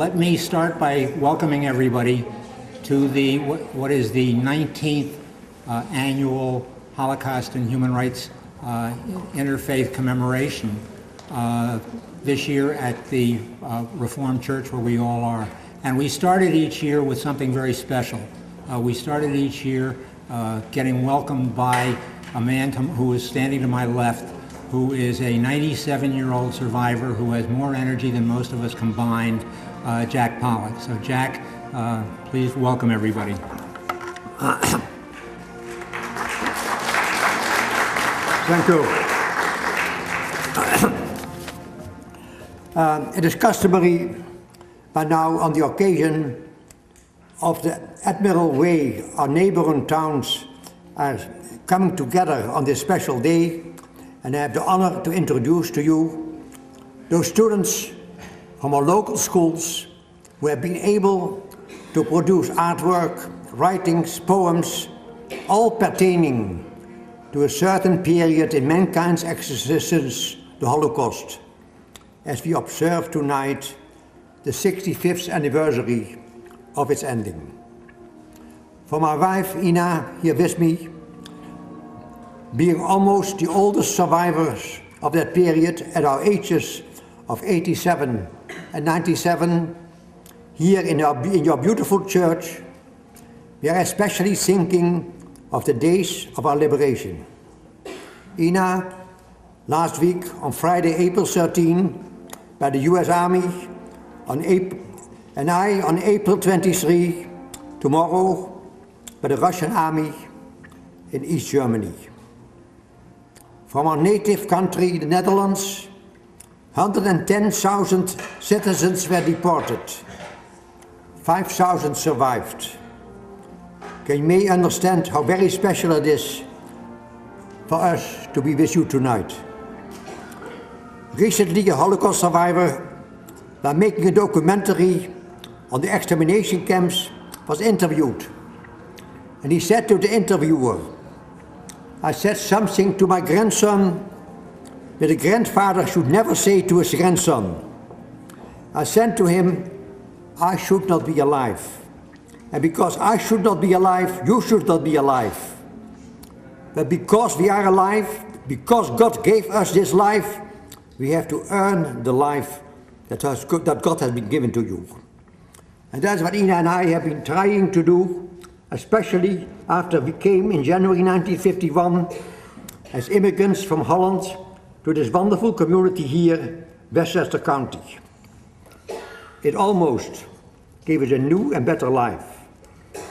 Let me start by welcoming everybody to what is the 19th annual Holocaust and Human Rights Interfaith commemoration this year at the Reformed Church where we all are. And we started each year with something very special. We started each year getting welcomed by a man who is standing to my left, who is a 97-year-old survivor who has more energy than most of us combined, Jack Pollock. So Jack, please welcome everybody. Thank you. It is customary by now on the occasion of the Admiral Way, our neighboring towns are coming together on this special day, and I have the honor to introduce to you those students from our local schools who have been able to produce artwork, writings, poems, all pertaining to a certain period in mankind's existence, the Holocaust, as we observe tonight the 65th anniversary of its ending. For my wife Ina, here with me, being almost the oldest survivors of that period at our ages of 87 and 97, here in your beautiful church, we are especially thinking of the days of our liberation. Ina, last week on Friday, April 13, by the US Army, and I on April 23, tomorrow, by the Russian Army in East Germany. From our native country, the Netherlands, 110,000 citizens were deported. 5,000 survived. You may understand how very special it is for us to be with you tonight. Recently, a Holocaust survivor, by making a documentary on the extermination camps, was interviewed. And he said to the interviewer, "I said something to my grandson that a grandfather should never say to his grandson. I said to him, I should not be alive. And because I should not be alive, you should not be alive. But because we are alive, because God gave us this life, we have to earn the life that God has been given to you." And that's what Ina and I have been trying to do, especially after we came in January 1951 as immigrants from Holland to this wonderful community here, Westchester County. It almost gave us a new and better life.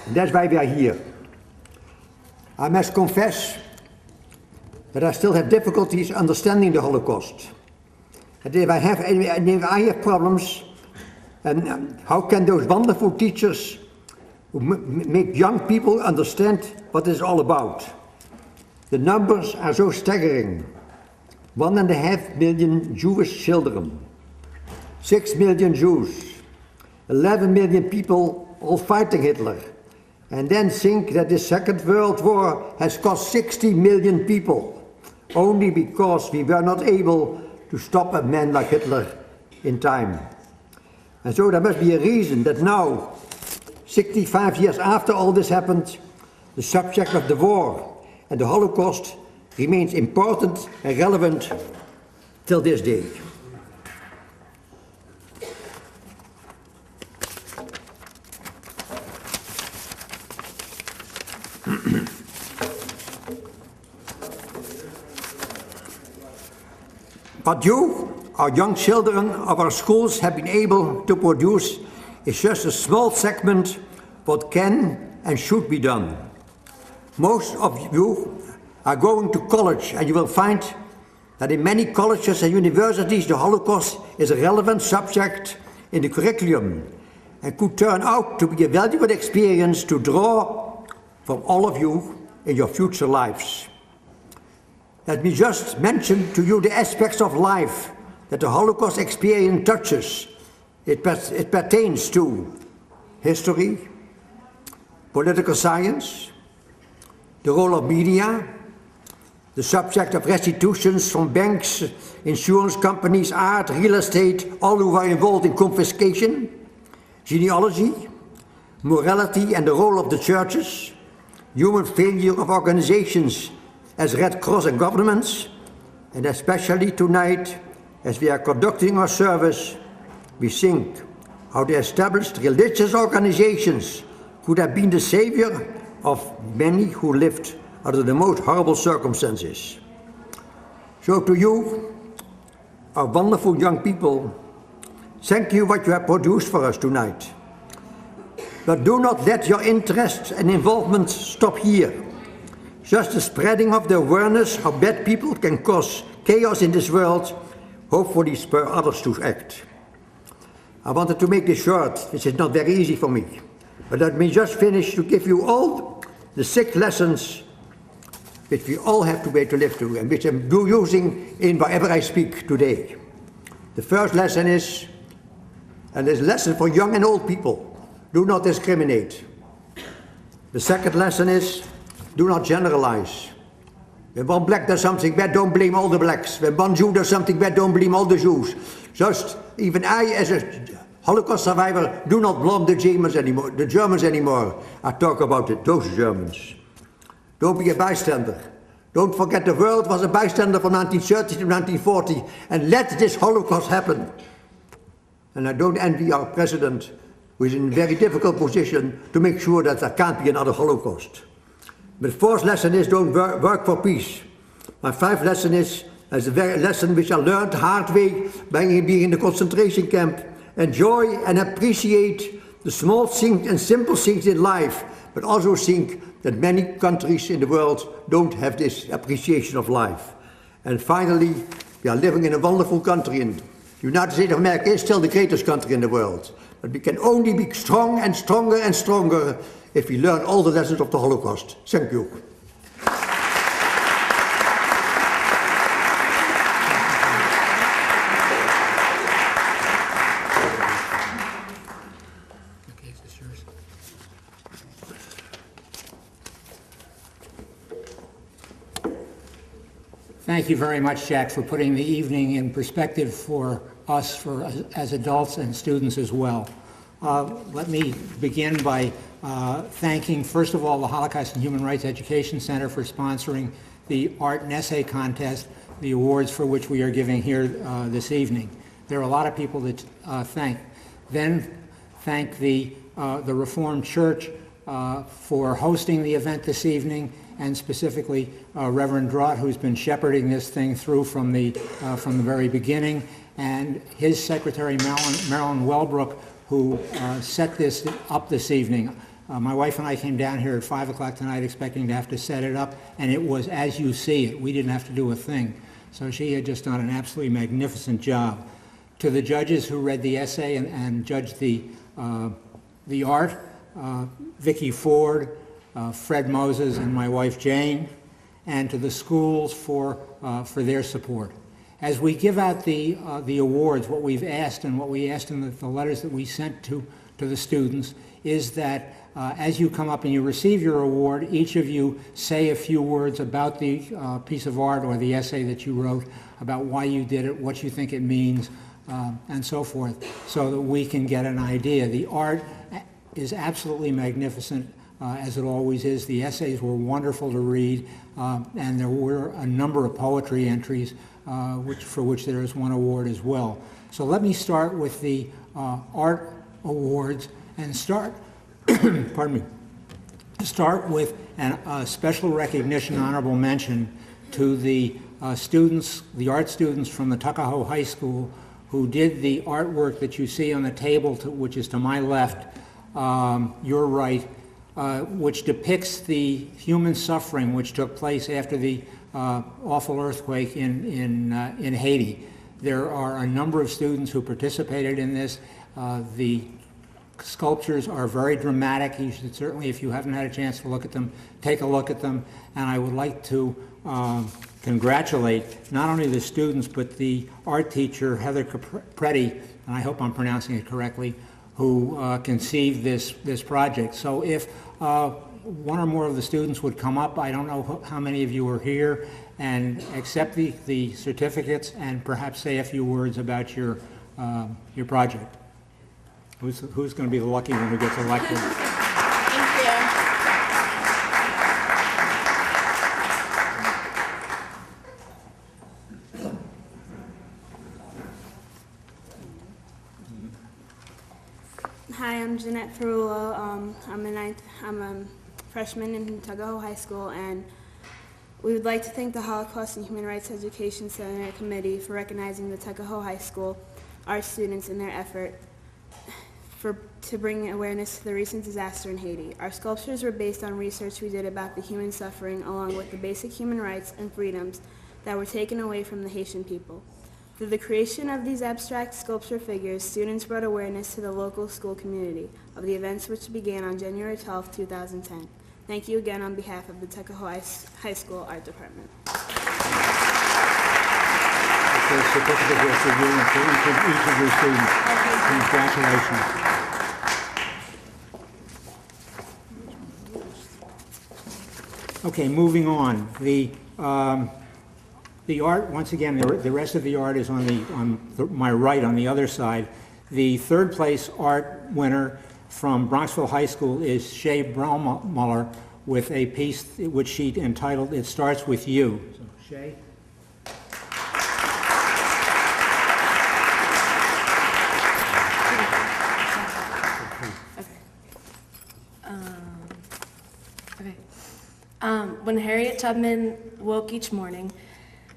And that's why we are here. I must confess that I still have difficulties understanding the Holocaust. And if I have problems, and how can those wonderful teachers who make young people understand what it's all about? The numbers are so staggering. 1.5 million Jewish children, 6 million Jews, 11 million people all fighting Hitler. And then think that the Second World War has cost 60 million people, only because we were not able to stop a man like Hitler in time. And so there must be a reason that now, 65 years after all this happened, the subject of the war and the Holocaust remains important and relevant till this day. What you, our young children of our schools, have been able to produce is just a small segment what can and should be done. Most of you are going to college, and you will find that in many colleges and universities the Holocaust is a relevant subject in the curriculum and could turn out to be a valuable experience to draw from all of you in your future lives. Let me just mention to you the aspects of life that the Holocaust experience touches. It pertains to history, political science, the role of media, the subject of restitutions from banks, insurance companies, art, real estate, all who are involved in confiscation, genealogy, morality and the role of the churches, human failure of organizations as Red Cross and governments, and especially tonight, as we are conducting our service, we think how the established religious organizations could have been the savior of many who lived under the most horrible circumstances. So to you, our wonderful young people, thank you what you have produced for us tonight. But do not let your interest and involvement stop here. Just the spreading of the awareness how bad people can cause chaos in this world, hopefully spur others to act. I wanted to make this short, which is not very easy for me. But let me just finish to give you all the 6 lessons which we all have to be able to live to, and which I'm using in whatever I speak today. The first lesson is, and it's a lesson for young and old people, do not discriminate. The second lesson is, do not generalize. When one black does something bad, don't blame all the blacks. When one Jew does something bad, don't blame all the Jews. Just, even I, as a Holocaust survivor, do not blame the Germans anymore. I talk about it, those Germans. Don't be a bystander. Don't forget the world was a bystander from 1930 to 1940, and let this Holocaust happen. And I don't envy our president, who is in a very difficult position to make sure that there can't be another Holocaust. But the fourth lesson is, don't work for peace. My 5th lesson is a lesson which I learned the hard way by being in the concentration camp. Enjoy and appreciate the small things and simple things in life, but also think that many countries in the world don't have this appreciation of life. And finally, we are living in a wonderful country, and the United States of America is still the greatest country in the world. But we can only be strong and stronger and stronger if we learn all the lessons of the Holocaust. Thank you. Thank you very much, Jack, for putting the evening in perspective for us as adults and students as well. Let me begin by thanking, first of all, the Holocaust and Human Rights Education Center for sponsoring the Art and Essay Contest, the awards for which we are giving here this evening. There are a lot of people to thank. Then thank the Reformed Church for hosting the event this evening, and specifically Reverend Drott, who's been shepherding this thing through from the very beginning, and his secretary, Marilyn Wellbrook, who set this up this evening. My wife and I came down here at 5 o'clock tonight expecting to have to set it up, and it was as you see it. We didn't have to do a thing. So she had just done an absolutely magnificent job. To the judges who read the essay and judged the art, Vicki Ford, Fred Moses, and my wife Jane, and to the schools for their support. As we give out the awards, what we've asked and what we asked in the letters that we sent to the students is that as you come up and you receive your award, each of you say a few words about the piece of art or the essay that you wrote, about why you did it, what you think it means, and so forth, so that we can get an idea. The art is absolutely magnificent, as it always is. The essays were wonderful to read, and there were a number of poetry entries for which there is one award as well. So let me start with the art awards and start, pardon me, start with a special recognition, honorable mention to the students, the art students from the Tuckahoe High School who did the artwork that you see on the table, which is to my left, your right, which depicts the human suffering which took place after the awful earthquake in Haiti. There are a number of students who participated in this. The sculptures are very dramatic. You should certainly, if you haven't had a chance to look at them, take a look at them. And I would like to congratulate not only the students, but the art teacher, Heather Capretti, and I hope I'm pronouncing it correctly, who conceived this project. So if one or more of the students would come up, I don't know how many of you are here, and accept the certificates and perhaps say a few words about your project. Who's going to be the lucky one who gets elected? Thank you. Hi, I'm Jeanette Ferrulo. I'm a freshman in Tuckahoe High School, and we would like to thank the Holocaust and Human Rights Education Center Committee for recognizing the Tuckahoe High School art students in their effort to bring awareness to the recent disaster in Haiti. Our sculptures were based on research we did about the human suffering, along with the basic human rights and freedoms that were taken away from the Haitian people. Through the creation of these abstract sculpture figures, students brought awareness to the local school community of the events which began on January 12, 2010. Thank you again on behalf of the Tuckahoe High School Art Department. There's a certificate here for you and for each of your students. Congratulations. Okay, moving on. The art, once again, the rest of the art is on my right, on the other side. The third place art winner from Bronxville High School is Shay Brommuller with a piece which she entitled "It Starts With You." So, Shay. When Harriet Tubman woke each morning,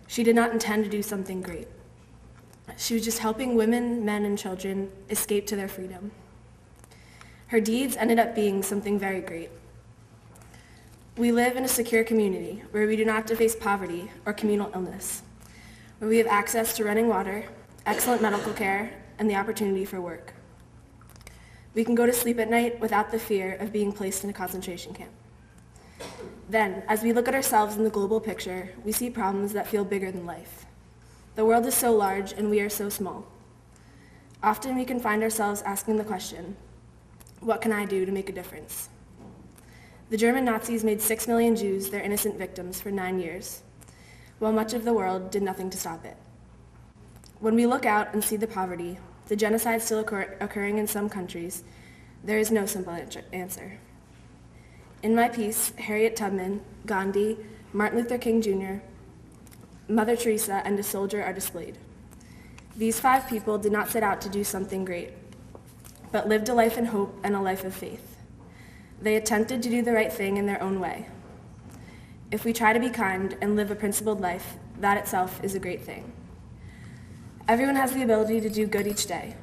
she did not intend to do something great. She was just helping women, men, and children escape to their freedom. Her deeds ended up being something very great. We live in a secure community where we do not have to face poverty or communal illness, where we have access to running water, excellent medical care, and the opportunity for work. We can go to sleep at night without the fear of being placed in a concentration camp. Then, as we look at ourselves in the global picture, we see problems that feel bigger than life. The world is so large and we are so small. Often we can find ourselves asking the question, what can I do to make a difference? The German Nazis made 6 million Jews their innocent victims for 9 years, while much of the world did nothing to stop it. When we look out and see the poverty, the genocide still occurring in some countries, there is no simple answer. In my piece, Harriet Tubman, Gandhi, Martin Luther King Jr., Mother Teresa, and a soldier are displayed. These 5 people did not set out to do something great, but lived a life in hope and a life of faith. They attempted to do the right thing in their own way. If we try to be kind and live a principled life, that itself is a great thing. Everyone has the ability to do good each day.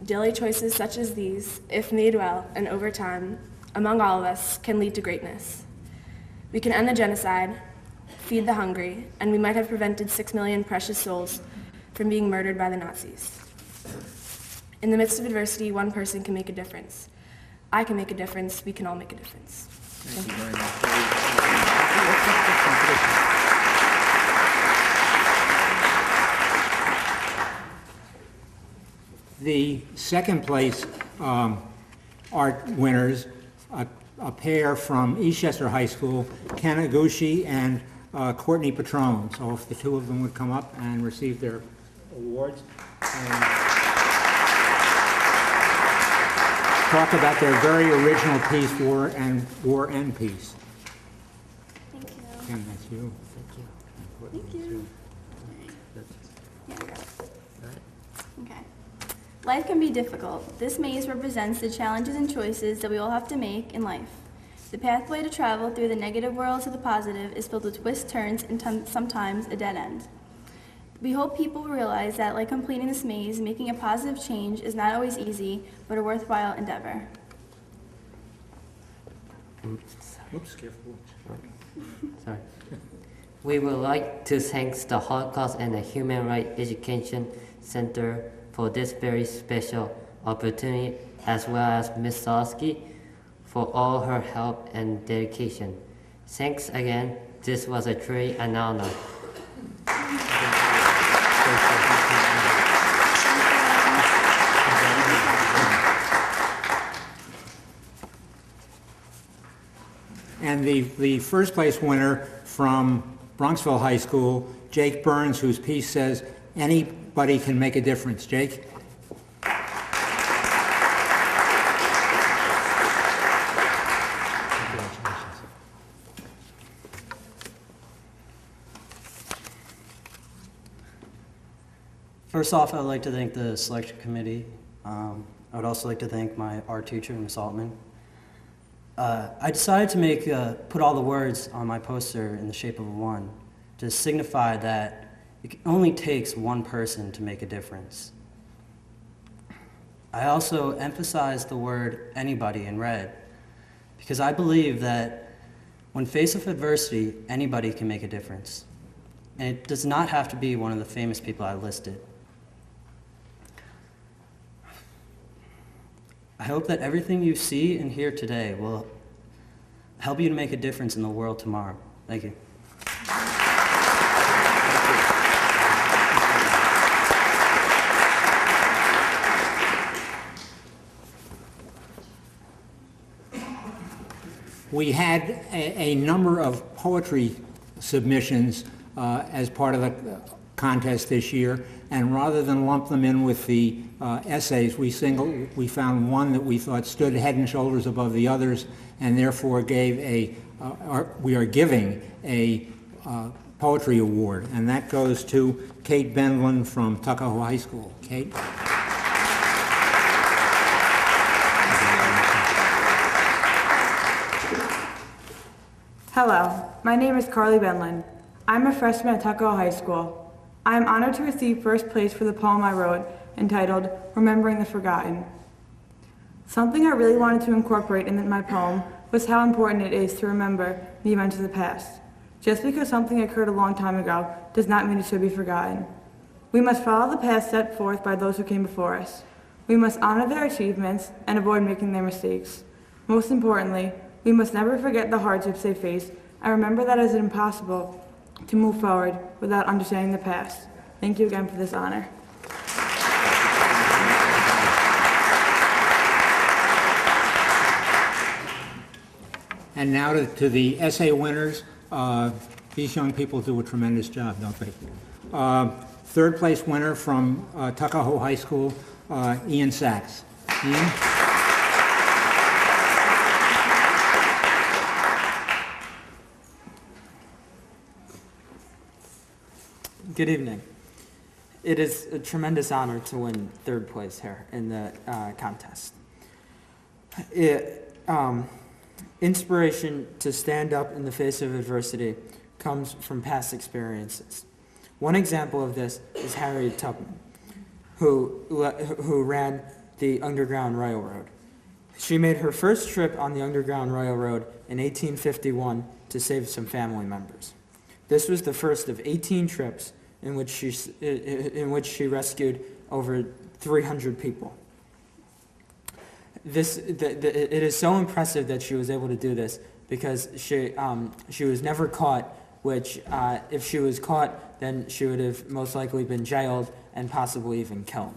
Daily choices such as these, if made well and over time, among all of us, can lead to greatness. We can end the genocide, feed the hungry, and we might have prevented 6 million precious souls from being murdered by the Nazis. In the midst of adversity, one person can make a difference. I can make a difference. We can all make a difference. Thank you very much. The second place art winners, a pair from Eastchester High School, Ken Agushi and Courtney Petrone. So if the two of them would come up and receive their awards and talk about their very original piece, War and Peace. Thank you. Ken, that's you. Thank you. Okay. Life can be difficult. This maze represents the challenges and choices that we all have to make in life. The pathway to travel through the negative world to the positive is filled with twists, turns, and sometimes a dead end. We hope people realize that, like completing this maze, making a positive change is not always easy, but a worthwhile endeavor. Oops, careful. Sorry. We would like to thank the Holocaust and the Human Rights Education Center for this very special opportunity, as well as Ms. Salsky for all her help and dedication. Thanks again. This was a truly an honor. And the first place winner from Bronxville High School, Jake Burns, whose piece says, "Anybody can make a difference." Jake? First off, I'd like to thank the selection committee. I would also like to thank my art teacher, Ms. Altman. I decided to put all the words on my poster in the shape of a one to signify that it only takes one person to make a difference. I also emphasized the word anybody in red because I believe that when faced with adversity, anybody can make a difference. And it does not have to be one of the famous people I listed. I hope that everything you see and hear today will help you to make a difference in the world tomorrow. Thank you. We had a number of poetry submissions as part of the contest this year, and rather than lump them in with the essays, we found one that we thought stood head and shoulders above the others, and therefore we are giving a poetry award, and that goes to Kate Bendlin from Tuckahoe High School. Kate? Hello, my name is Carly Benlin. I'm a freshman at Tuckahoe High School. I am honored to receive first place for the poem I wrote entitled Remembering the Forgotten. Something I really wanted to incorporate in my poem was how important it is to remember the events of the past. Just because something occurred a long time ago does not mean it should be forgotten. We must follow the path set forth by those who came before us. We must honor their achievements and avoid making their mistakes. Most importantly, we must never forget the hardships they faced and remember that it is impossible to move forward without understanding the past. Thank you again for this honor. And now to the essay winners. These young people do a tremendous job, don't they? Third place winner from Tuckahoe High School, Ian Sachs. Ian? Good evening. It is a tremendous honor to win third place here in the contest. Inspiration to stand up in the face of adversity comes from past experiences. One example of this is Harriet Tubman, who ran the Underground Railroad. She made her first trip on the Underground Railroad in 1851 to save some family members. This was the first of 18 trips in which she rescued over 300 people. It is so impressive that she was able to do this because she was never caught, which if she was caught, then she would have most likely been jailed and possibly even killed.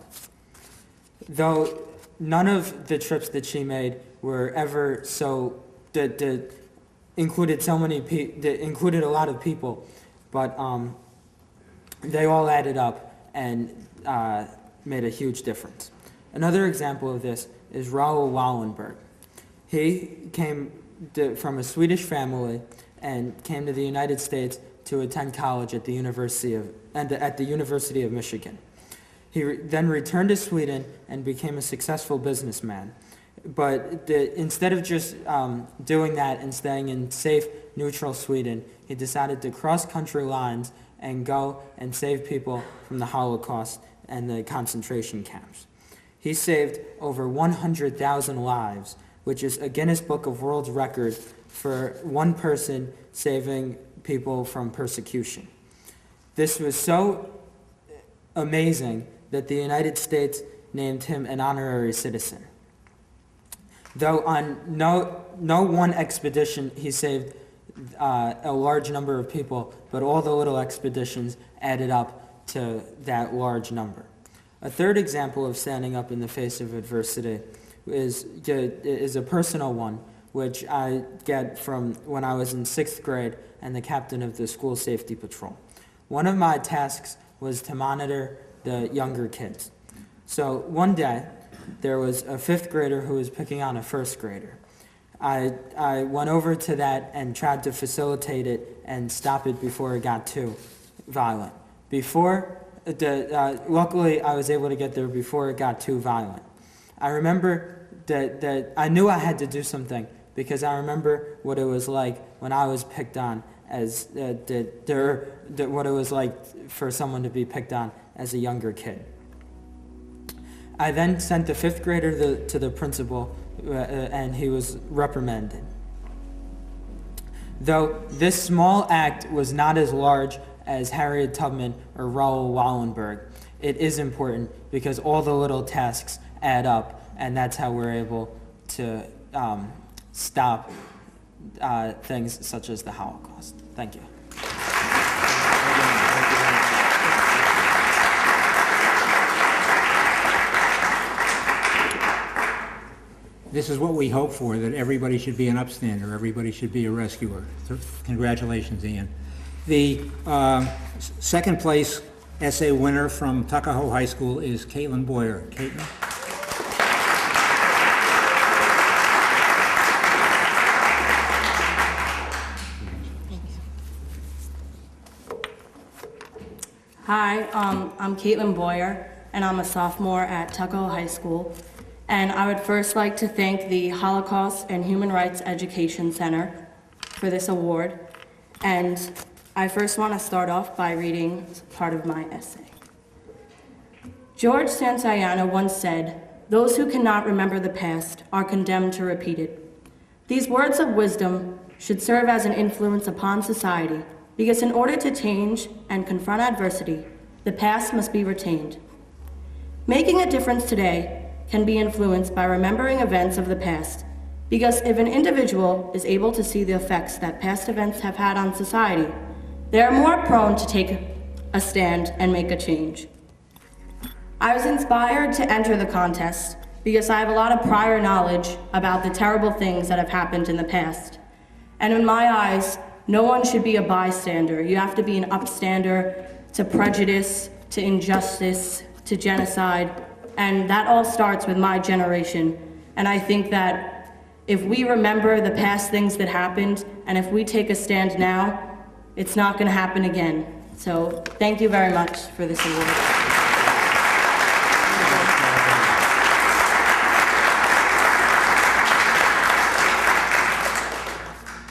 Though none of the trips that she made were ever so that included a lot of people, but they all added up and made a huge difference. Another example of this is Raoul Wallenberg. He came from a Swedish family and came to the United States to attend college at the University of Michigan. He then returned to Sweden and became a successful businessman. But instead of just doing that and staying in safe, neutral Sweden, he decided to cross country lines and go and save people from the Holocaust and the concentration camps. He saved over 100,000 lives, which is a Guinness Book of World Record for one person saving people from persecution. This was so amazing that the United States named him an honorary citizen. Though on no one expedition he saved a large number of people, but all the little expeditions added up to that large number. A third example of standing up in the face of adversity is a personal one, which I get from when I was in 6th grade and the captain of the school safety patrol. One of my tasks was to monitor the younger kids. So one day, there was a 5th grader who was picking on a 1st grader. I went over to that and tried to facilitate it and stop it before it got too violent. Before luckily I was able to get there before it got too violent. I remember that I knew I had to do something because I remember what it was like when I was picked on as what it was like for someone to be picked on as a younger kid. I then sent the 5th grader to the principal, and he was reprimanded. Though this small act was not as large as Harriet Tubman or Raoul Wallenberg, it is important because all the little tasks add up, and that's how we're able to stop things such as the Holocaust. Thank you. This is what we hope for, that everybody should be an upstander, everybody should be a rescuer. So congratulations, Ian. The second place essay winner from Tuckahoe High School is Caitlin Boyer. Caitlin? Hi, I'm Caitlin Boyer, and I'm a sophomore at Tuckahoe High School. And I would first like to thank the Holocaust and Human Rights Education Center for this award. And I first want to start off by reading part of my essay. George Santayana once said, "Those who cannot remember the past are condemned to repeat it." These words of wisdom should serve as an influence upon society, because in order to change and confront adversity, the past must be retained. Making a difference today can be influenced by remembering events of the past, because if an individual is able to see the effects that past events have had on society, they are more prone to take a stand and make a change. I was inspired to enter the contest because I have a lot of prior knowledge about the terrible things that have happened in the past. And in my eyes, no one should be a bystander. You have to be an upstander to prejudice, to injustice, to genocide, and that all starts with my generation. And I think that if we remember the past things that happened, and if we take a stand now, it's not going to happen again. So thank you very much for this award.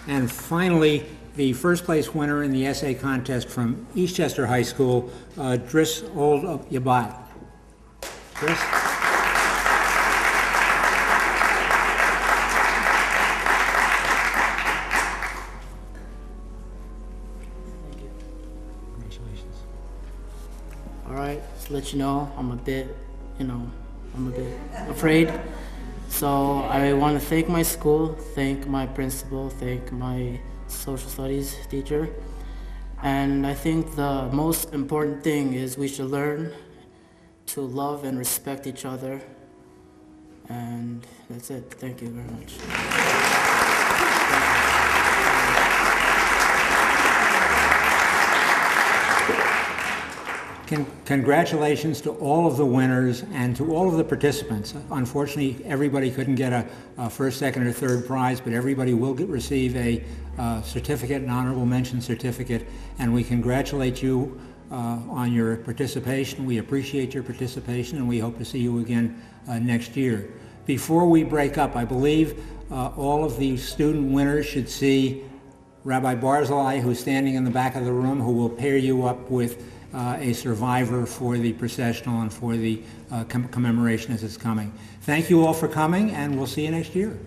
And finally, the first place winner in the essay contest from Eastchester High School, Driss Old Yabat. Driss? Congratulations. All right, just to let you know, I'm a bit afraid. So I want to thank my school, thank my principal, thank my social studies teacher. And I think the most important thing is we should learn to love and respect each other. And that's it. Thank you very much. Congratulations to all of the winners and to all of the participants. Unfortunately, everybody couldn't get a first, second, or third prize, but everybody will receive a certificate, an honorable mention certificate, and we congratulate you on your participation. We appreciate your participation, and we hope to see you again next year. Before we break up, I believe all of the student winners should see Rabbi Barzilai, who's standing in the back of the room, who will pair you up with a survivor for the processional and for the commemoration as it's coming. Thank you all for coming, and we'll see you next year.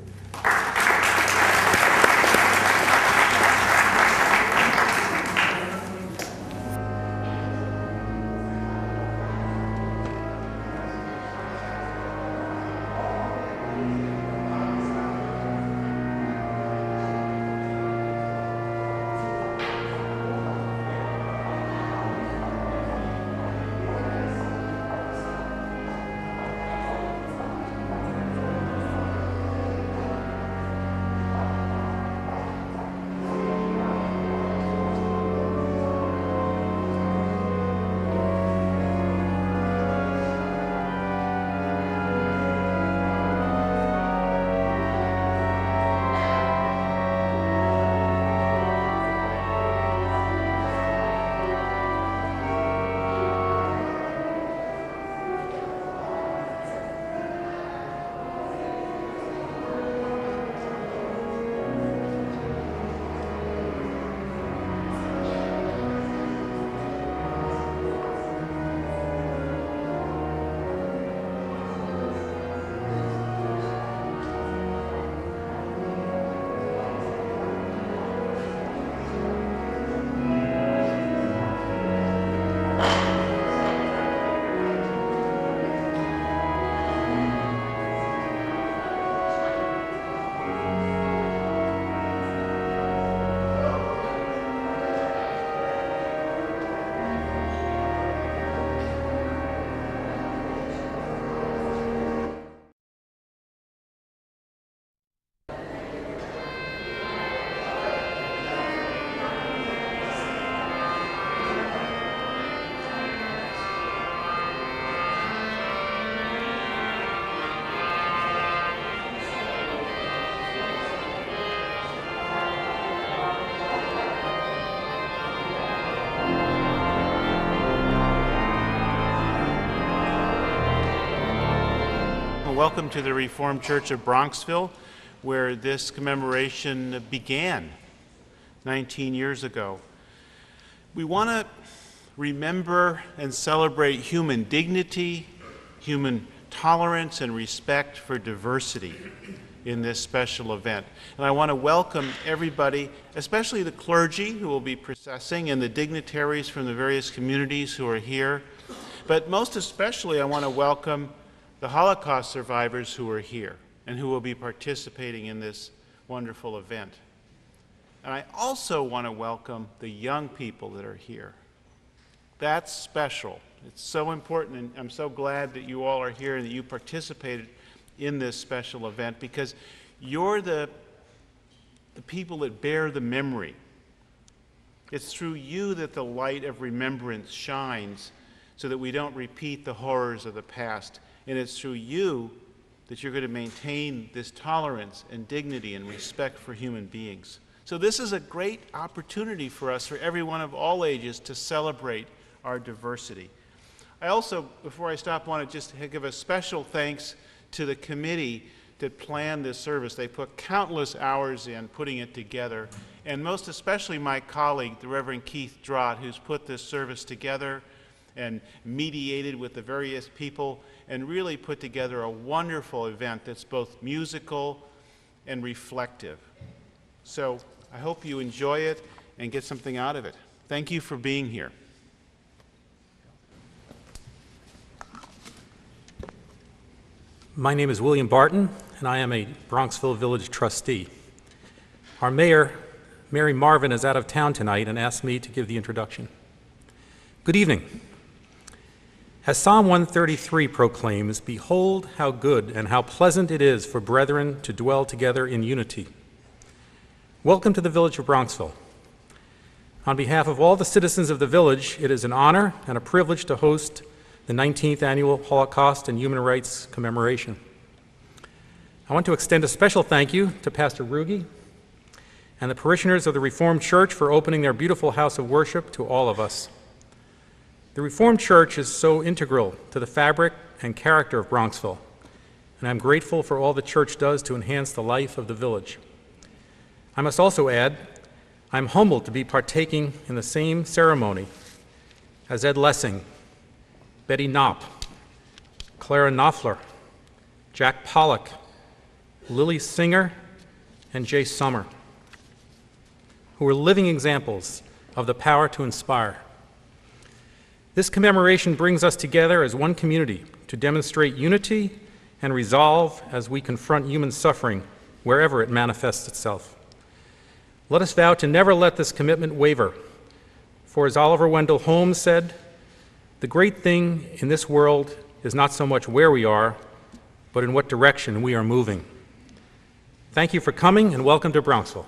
welcome to the Reformed Church of Bronxville, where this commemoration began 19 years ago. We want to remember and celebrate human dignity, human tolerance, and respect for diversity in this special event. And I want to welcome everybody, especially the clergy who will be processing and the dignitaries from the various communities who are here. But most especially, I want to welcome the Holocaust survivors who are here and who will be participating in this wonderful event. And I also want to welcome the young people that are here. That's special. It's so important, and I'm so glad that you all are here and that you participated in this special event, because you're the people that bear the memory. It's through you that the light of remembrance shines so that we don't repeat the horrors of the past. And it's through you that you're going to maintain this tolerance and dignity and respect for human beings. So this is a great opportunity for us, for everyone of all ages, to celebrate our diversity. I also, before I stop, want to just give a special thanks to the committee that planned this service. They put countless hours in putting it together, and most especially my colleague, the Reverend Keith Drott, who's put this service together and mediated with the various people and really put together a wonderful event that's both musical and reflective. So I hope you enjoy it and get something out of it. Thank you for being here. My name is William Barton, and I am a Bronxville Village trustee. Our mayor, Mary Marvin, is out of town tonight and asked me to give the introduction. Good evening. As Psalm 133 proclaims, "Behold how good and how pleasant it is for brethren to dwell together in unity." Welcome to the village of Bronxville. On behalf of all the citizens of the village, it is an honor and a privilege to host the 19th Annual Holocaust and Human Rights Commemoration. I want to extend a special thank you to Pastor Ruge and the parishioners of the Reformed Church for opening their beautiful house of worship to all of us. The Reformed Church is so integral to the fabric and character of Bronxville, and I'm grateful for all the church does to enhance the life of the village. I must also add, I'm humbled to be partaking in the same ceremony as Ed Lessing, Betty Knopp, Clara Knopfler, Jack Pollock, Lily Singer, and Jay Summer, who are living examples of the power to inspire. This commemoration brings us together as one community to demonstrate unity and resolve as we confront human suffering wherever it manifests itself. Let us vow to never let this commitment waver, for as Oliver Wendell Holmes said, "The great thing in this world is not so much where we are, but in what direction we are moving." Thank you for coming, and welcome to Bronxville.